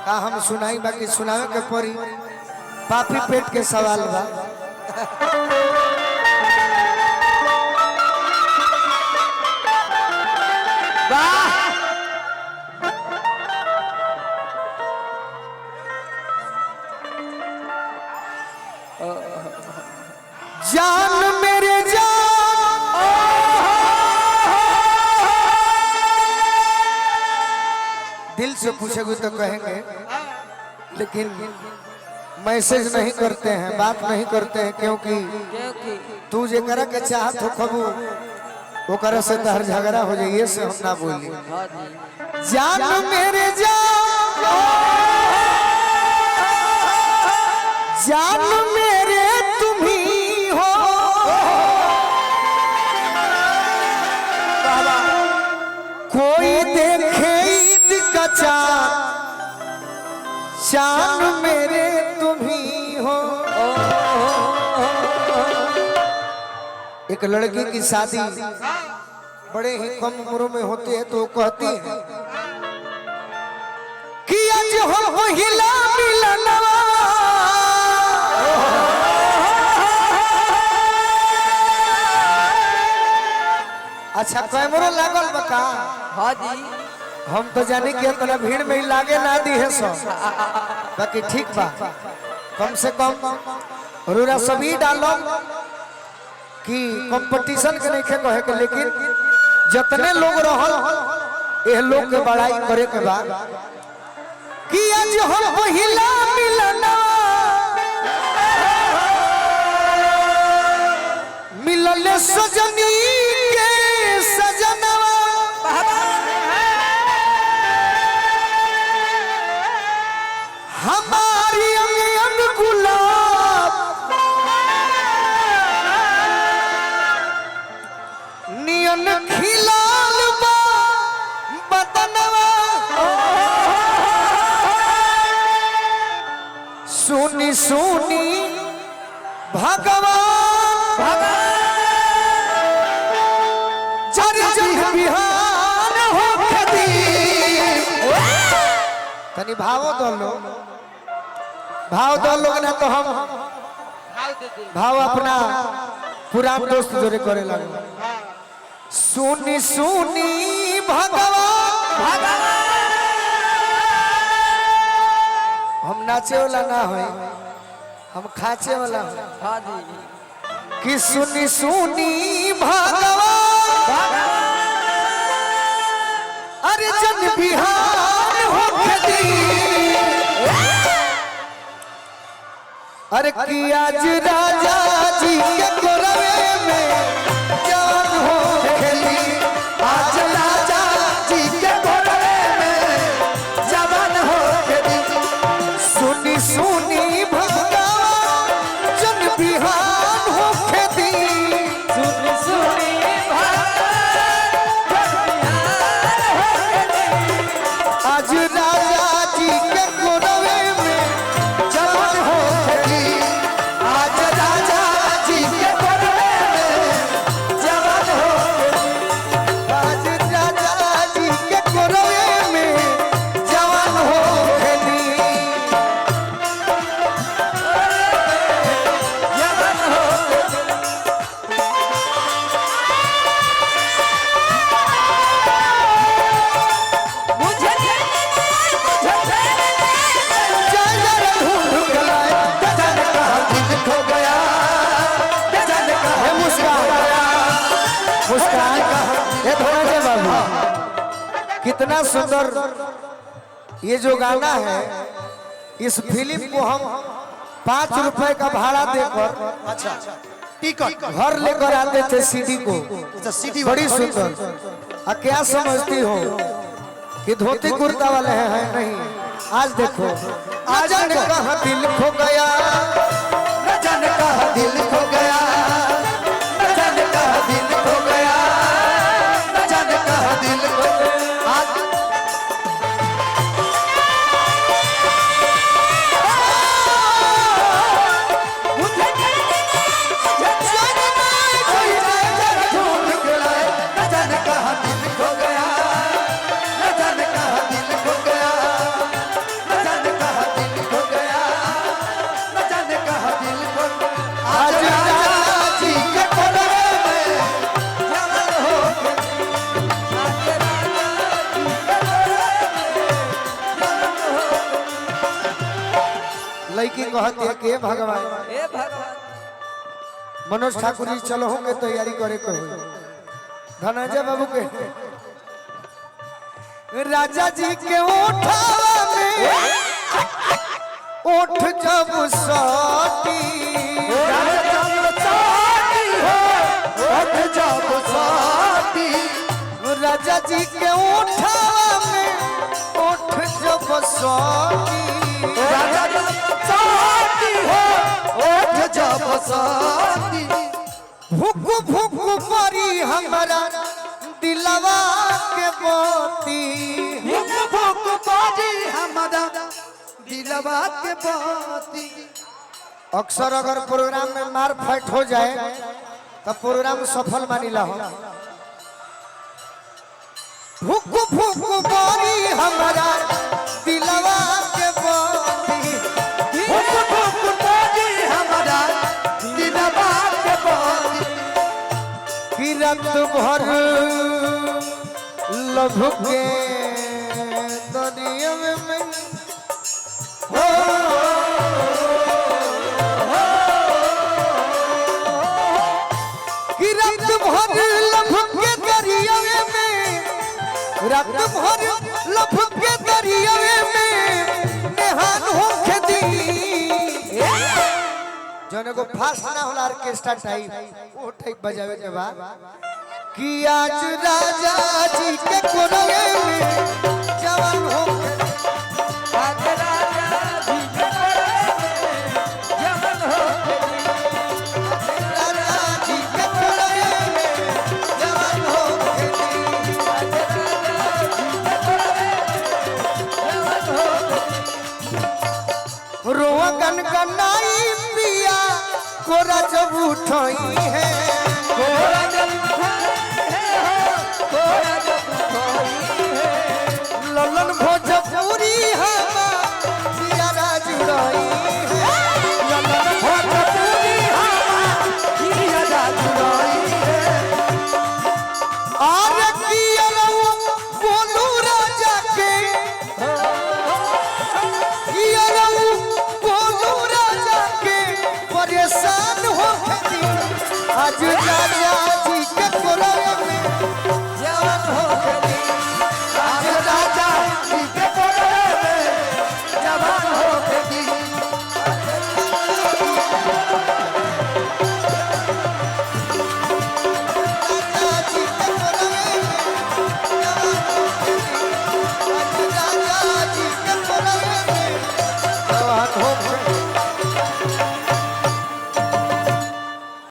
का हम सुनाई बाकी सुनावे के परी पापी पेट के सवाल बा। जान मेरे जान दिल से पूछोगे तो कहेंगे, लेकिन मैसेज नहीं करते हैं, बात नहीं करते हैं, क्योंकि तू जे करा के चाहत हो कबू वो करे से तहर झगड़ा हो जाइए से हम ना बोली। जान मेरे जान जान मेरे तुम ही हो, कोई देखे ईद का चाँद, चाँद मेरे तुम ही हो। एक लड़की की शादी बड़े ही कम उम्र में होती है तो वो कहती है कि आज हो पहिला मिलनवा, अच्छा कैमरा लागल बका। हाँ जी हम तो जानी कि अपना भीड़ में ही लागे ना दी है सब, बाकी ठीक बा, कम से कम रूरा सभी डालो कि कंपटीशन के नहीं कहे के, लेकिन जितने लोग रहल ये लोग के बड़ाई करे के बाद कि आज हम पहिला मिलना मिलले सजनी के सजनवा, हमारी अंग अंग गुलाब नियन खिलाल बा बदनवा, सुनी सुनी भगवान जर जर बिहान हो खदी। तनी भाव दो लोग, भाव दो लोग ना तो हम भाव अपना पुरान दोस्त जोरे करे लगे। सुनी सुनी भगवान, हम नाचे वाला ना हो, हम खाचे वाला हो। हाँ जी कि सुनी सुनी भगवान अरे जन बिहान हो खदी, अरे कि आज राजा जी के गोरवे में जान हो खेली, आज राजा जी के गोरवे में जवान हो खेली। सुनी सुनी भगवान जन बिहान हो खेली, सुनी सुनी आज राजा जी के गोरवे में जवान हो खेली, आज राजा जी के गोरवे में जवान हो खेली, आज राजा जी के गोरवे में जवान हो खेली। कितना सुंदर ये जो गाना है, इस फिल्म को हम 5 रुपए का भाड़ा देकर अच्छा टिकट घर लेकर आते थे सीडी को। अच्छा सीडी बड़ी सुंदर। आ क्या समझती हो कि धोती कुर्ता वाले हैं? नहीं, आज देखो, आज जाने कहाँ दिल खो गया, न जाने कहाँ दिल खो गया, न जाने कहाँ दिल खो गया, न जाने कहाँ दिल खो गया। लड़की कहती है कि भगवान हे भगवान मनोज ठाकुर जी चलो होंगे तैयारी करे को धनंजय बाबू के राजा जी के उठावा में उठ जब साटी राजा जी के उठावा में उठ जब साटी भूख भूख परी हमारा दिलवा के मोती दिलवा के बाती अक्सर अगर प्रोग्राम में मार फाइट हो जाए तो प्रोग्राम सफल मानिला हो भूख भूख परी हमारा दिलवा के मोती रात भर लभ के दरिया में हो कि रात भर लभ के दरिया में रात भर लभ के दरिया में नेहान हो खेती जौन को फास्ट ना होला ऑर्केस्ट्रा टाइप वो टाइप बजावे के बाद कि आज राजा जी के कोरवे में जवान हो आज राजा जी के जवान हो राजा जी के कोरवे में जवान हो रोआ गन गनाई पिया कोरा जब उठाई है कोरा जब उठाए हो कोरा